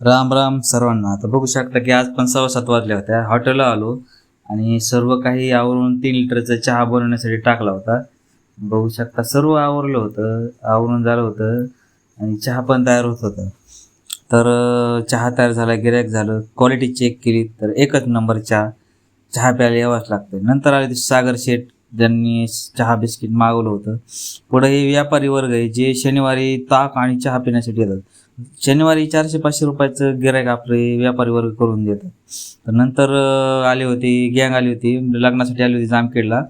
राम राम सर्वांना. आता बघू शकता की आज पण 7:15 वाजल्या होत्या. हॉटेलला आलो आणि सर्व काही आवरून 3 लिटरचा चहा बनवण्यासाठी टाकला होता. बघू शकता सर्व आवरलं होतं, आवरून झालं होतं आणि चहा पण तयार होत होता. तर चहा तयार झाला, गिऱ्हाईक झालं, क्वालिटी चेक केली तर एकच नंबर चहा. चहा प्यायला यावंच लागतं. नंतर आले ते सागर शेठ, ज्यांनी चहा बिस्किट मागवलं होतं. पुढे हे व्यापारी वर्ग आहे जे शनिवारी ताक आणि चहा पिण्यासाठी येतात. शनिवारी 400-500 रुपयाचं गिऱ्हाईक आपले व्यापारी वर्ग करून देतात. तर नंतर आले होते, गँग आली होती, लग्नासाठी आली होती जामखेडला.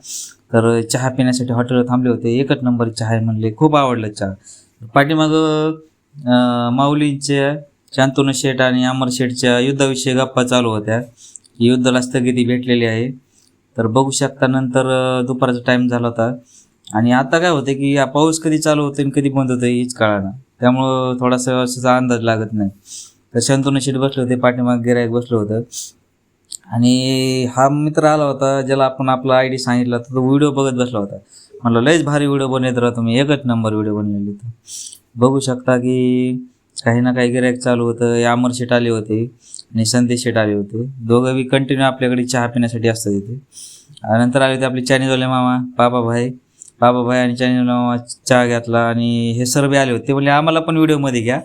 तर चहा पिण्यासाठी हॉटेलवर थांबले होते. एकच नंबर चहा आहे म्हणले, खूप आवडला चहा. पाठीमागं माऊलींच्या, शांतनु शेठ आणि अमर शेठच्या युद्धाविषयी गप्पा चालू होत्या. युद्धाला स्थगिती भेटलेली आहे. तर बघू शकता नंतर दुपारचा टाईम झाला होता आणि आता काय होतं की पाऊस कधी चालू होतो आणि कधी बंद होतं हेच कळेना. त्यामुळं थोडासा असा अंदाज लागत नाही. तर शांतनु शेठ बसले होते, पाठीमागे गिऱ्हाईक बसलं होतं आणि हा मित्र आला होता ज्याला आपण आपला आय डी सांगितला तर तो व्हिडिओ बघत बसला होता. म्हणलं लयच भारी व्हिडिओ बनवत राहा तुम्ही, एकच नंबर व्हिडिओ बनवलेली. तर बघू शकता की काही ना काही गिऱ्हाईक चालू होतं. अमर शेठ आले होते आणि संदेश शेठ आले होते. दोघं बी कंटिन्यू आपल्याकडे चहा पिण्यासाठी असतात इथे. नंतर आले होते आपले चायनीजवाले मामा बाबाभाई आणि चायनीजवाले मामा. चहा घेतला आणि हे सर्व आले होते. ते म्हणले आम्हाला पण व्हिडिओमध्ये घ्या.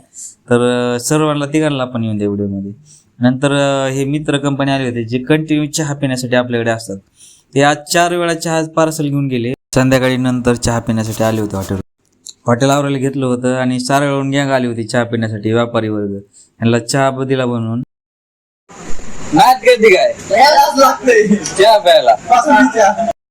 तर सर्वांना तिघांना पण येऊन द्या व्हिडिओमध्ये. नंतर हे मित्र कंपनी आले होते जे कंटिन्यू चहा पिण्यासाठी आपल्याकडे असतात. ते आज 4 वेळा चहा पार्सल घेऊन गेले. संध्याकाळी नंतर चहा पिण्यासाठी आले होते हॉटेल आवरायला घेतलं होतं आणि सारळून गँग आली होती चहा पिण्यासाठी, व्यापारी वर्ग. यांना चहा दिला बनवून. नाच करते काय चहा प्यायला.